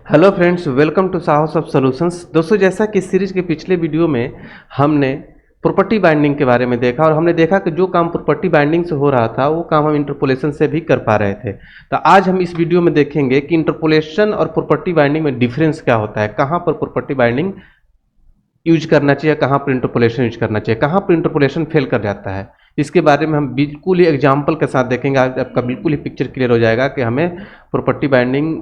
Hello friends, welcome to साहस of solutions. दोस्तों, जैसा कि सीरीज के पिछले वीडियो में हमने प्रॉपर्टी बाइंडिंग के बारे में देखा और हमने देखा कि जो काम प्रॉपर्टी बाइंडिंग से हो रहा था वो काम हम इंटरपोलेशन से भी कर पा रहे थे। तो आज हम इस वीडियो में देखेंगे कि इंटरपोलेशन और प्रॉपर्टी बाइंडिंग में डिफरेंस क्या होता है, कहाँ पर प्रॉपर्टी बाइंडिंग यूज करना चाहिए, कहाँ पर इंटरपोलेशन यूज करना चाहिए, कहाँ पर इंटरपोलेशन फेल कर जाता है। इसके बारे में हम बिल्कुल ही एग्जाम्पल के साथ देखेंगे। आज आपका बिल्कुल ही पिक्चर क्लियर हो जाएगा कि हमें प्रॉपर्टी बाइंडिंग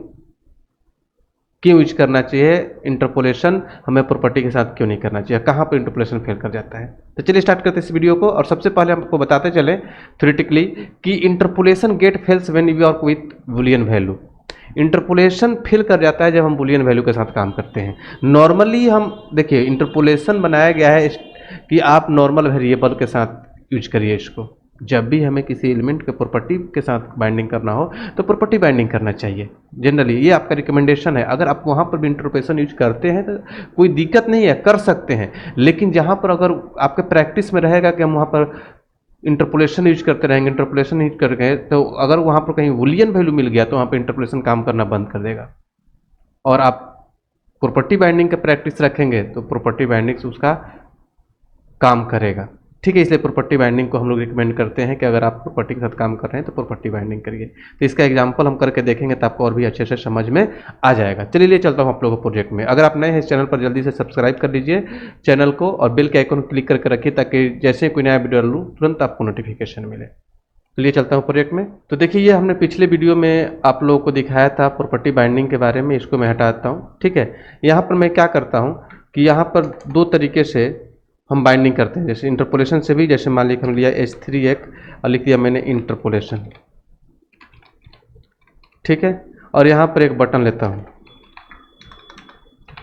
क्यों यूज करना चाहिए, इंटरपोलेशन हमें प्रॉपर्टी के साथ क्यों नहीं करना चाहिए, कहाँ पर इंटरपोलेशन फेल कर जाता है। तो चलिए स्टार्ट करते हैं इस वीडियो को। और सबसे पहले हम आपको बताते चले थ्योरेटिकली कि interpolation gate fails when we work with Boolean value. Interpolation fail कर जाता है जब हम बूलियन वैल्यू के साथ काम करते हैं। नॉर्मली हम देखिए, इंटरपोलेशन बनाया गया है कि आप नॉर्मल वेरिएबल के साथ यूज करिए इसको। जब भी हमें किसी एलिमेंट के प्रॉपर्टी के साथ बाइंडिंग करना हो तो प्रॉपर्टी बाइंडिंग करना चाहिए। जनरली ये आपका रिकमेंडेशन है। अगर आप वहाँ पर भी इंटरपोलेशन यूज करते हैं तो कोई दिक्कत नहीं है, कर सकते हैं। लेकिन जहाँ पर अगर आपके प्रैक्टिस में रहेगा कि हम वहाँ पर इंटरपोलेशन यूज करते रहेंगे, इंटरपोलेशन यूज कर गए, तो अगर वहाँ पर कहीं बूलियन वैल्यू मिल गया तो वहाँ पर इंटरपोलेशन काम करना बंद कर देगा। और आप प्रॉपर्टी बाइंडिंग का प्रैक्टिस रखेंगे तो प्रॉपर्टी बाइंडिंग से उसका काम करेगा। ठीक है, इसलिए प्रॉपर्टी बाइंडिंग को हम लोग रिकमेंड करते हैं कि अगर आप प्रॉपर्टी के साथ काम कर रहे हैं तो प्रॉपर्टी बाइंडिंग करिए। तो इसका एग्जांपल हम करके देखेंगे तो आपको और भी अच्छे से समझ में आ जाएगा। चलिए ले चलता हूँ आप लोगों को प्रोजेक्ट में। अगर आप नए हैं इस चैनल पर जल्दी से सब्सक्राइब कर लीजिए चैनल को और बेल के आइकन क्लिक करके रखिए ताकि जैसे कोई नया वीडियो डालूँ तुरंत आपको नोटिफिकेशन मिले। तो लिए चलता हूँ प्रोजेक्ट में। तो देखिए, ये हमने पिछले वीडियो में आप लोगों को दिखाया था प्रॉपर्टी बाइंडिंग के बारे में। इसको मैं हटाता हूँ। ठीक है, यहाँ पर मैं क्या करता हूँ कि यहाँ पर दो तरीके से हम बाइंडिंग करते हैं। जैसे इंटरपोलेशन से भी, जैसे मान लीजिए हम लिया H3 और लिख दिया मैंने इंटरपोलेशन। ठीक है, और यहाँ पर एक बटन लेता हूँ,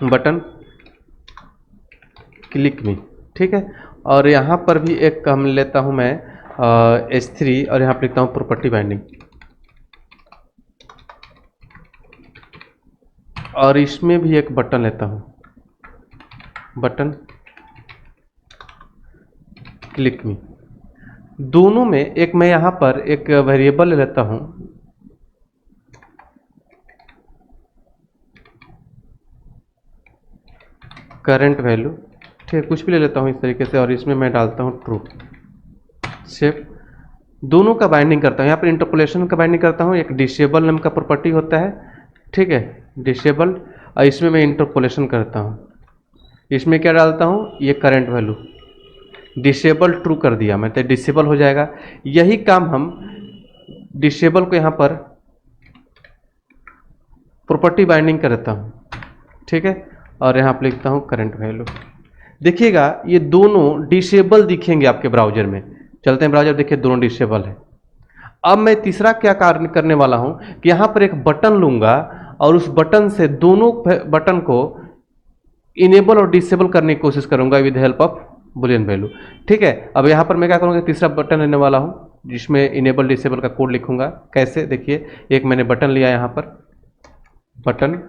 बटन क्लिक मी। ठीक है, और यहाँ पर भी एक हम लेता हूँ मैं H3 और यहाँ पर लिखता हूँ प्रॉपर्टी बाइंडिंग। और इसमें भी एक बटन लेता हूँ, बटन क्लिक मी। दोनों में एक मैं यहाँ पर एक वेरिएबल ले लेता हूँ, करंट वैल्यू। ठीक है, कुछ भी ले लेता हूँ इस तरीके से, और इसमें मैं डालता हूँ ट्रू। सेव। दोनों का बाइंडिंग करता हूँ। यहाँ पर इंटरपोलेशन का बाइंडिंग करता हूँ, एक डिसेबल नाम का प्रॉपर्टी होता है। ठीक है, डिसेबल। और इसमें मैं इंटरपोलेशन करता हूँ। इसमें क्या डालता हूँ, ये करंट वैल्यू डिसेबल ट्रू कर दिया मैं तो डिसेबल हो जाएगा। यही काम हम डिसेबल को यहाँ पर प्रॉपर्टी बाइंडिंग करता हूँ। ठीक है, और यहाँ पर लिखता हूँ करंट वैल्यू। देखिएगा, ये दोनों डिसेबल दिखेंगे आपके ब्राउजर में। चलते हैं ब्राउजर, देखिए दोनों डिसेबल है। अब मैं तीसरा क्या कार्य करने वाला हूँ कि यहाँ पर एक बटन लूँगा और उस बटन से दोनों बटन को इनेबल और डिसेबल करने की कोशिश करूँगा with help of Boolean value. ठीक है, अब यहाँ पर मैं क्या करूँगा, तीसरा बटन लेने वाला हूँ जिसमें इनेबल डिसेबल का कोड लिखूंगा। कैसे, देखिए, एक मैंने बटन लिया यहाँ पर, बटन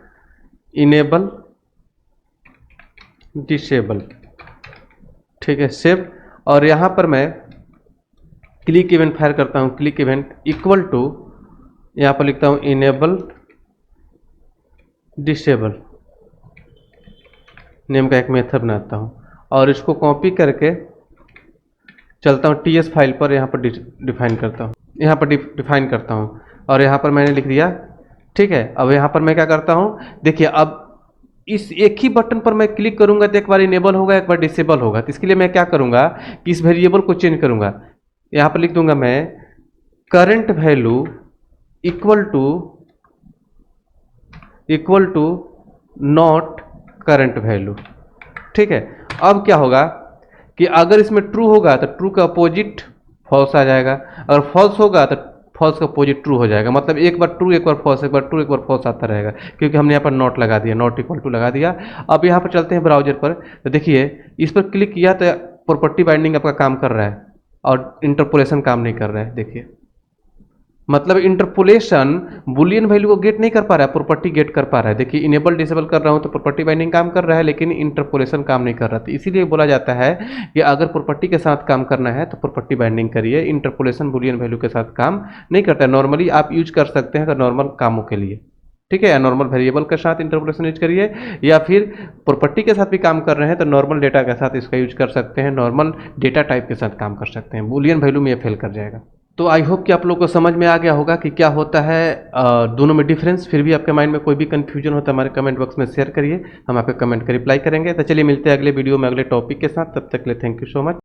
इनेबल डिसेबल। ठीक है, सेव। और यहाँ पर मैं क्लिक इवेंट फायर करता हूँ, क्लिक इवेंट इक्वल टू, यहाँ पर लिखता हूँ इनेबल डिसेबल नेम का एक मेथड बनाता हूँ और इसको कॉपी करके चलता हूँ टीएस फाइल पर, यहाँ पर डिफाइन करता हूँ, यहाँ पर डिफाइन करता हूँ और यहाँ पर मैंने लिख दिया। ठीक है, अब यहाँ पर मैं क्या करता हूँ, देखिए, अब इस एक ही बटन पर मैं क्लिक करूंगा तो एक बार इनेबल होगा, एक बार डिसेबल होगा। तो इसके लिए मैं क्या करूंगा कि इस वेरिएबल को चेंज करूंगा। यहाँ पर लिख दूंगा मैं current value equal to not current value. ठीक है, अब क्या होगा कि अगर इसमें ट्रू होगा तो ट्रू का अपोजिट फॉल्स आ जाएगा, अगर फॉल्स होगा तो फॉल्स का अपोजिट ट्रू हो जाएगा। मतलब एक बार ट्रू एक बार फॉल्स, एक बार ट्रू एक बार फॉल्स आता रहेगा, क्योंकि हमने यहाँ पर नॉट लगा दिया, नॉट इक्वल टू लगा दिया। अब यहाँ पर चलते हैं ब्राउजर पर, तो देखिए इस पर क्लिक किया तो प्रॉपर्टी बाइंडिंग आपका काम कर रहा है और इंटरपोलेशन काम नहीं कर रहा है। देखिए, मतलब इंटरपोलेशन बूलियन वैल्यू को गेट नहीं कर पा रहा है, प्रॉपर्टी गेट कर पा रहा है। देखिए, इनेबल डिसेबल कर रहा हूं तो प्रॉपर्टी बाइंडिंग काम कर रहा है, लेकिन इंटरपोलेशन काम नहीं कर रहा था। इसीलिए बोला जाता है कि अगर प्रॉपर्टी के साथ काम करना है तो प्रॉपर्टी बाइंडिंग करिए। इंटरपोलेशन बूलियन वैल्यू के साथ काम नहीं करता है। नॉर्मली आप यूज कर सकते हैं अगर नॉर्मल कामों के लिए। ठीक है, नॉर्मल वेरिएबल के साथ इंटरपोलेशन यूज करिए, या फिर प्रॉपर्टी के साथ भी काम कर रहे हैं तो नॉर्मल डेटा के साथ इसका यूज कर सकते हैं, नॉर्मल डेटा टाइप के साथ काम कर सकते हैं। बूलियन वैल्यू में ये फेल कर जाएगा। तो आई होप कि आप लोगों को समझ में आ गया होगा कि क्या होता है दोनों में डिफरेंस। फिर भी आपके माइंड में कोई भी कंफ्यूजन हो तो हमारे कमेंट बॉक्स में शेयर करिए, हम आपके कमेंट का रिप्लाई करेंगे। तो चलिए मिलते हैं अगले वीडियो में अगले टॉपिक के साथ, तब तक के लिए थैंक यू सो मच।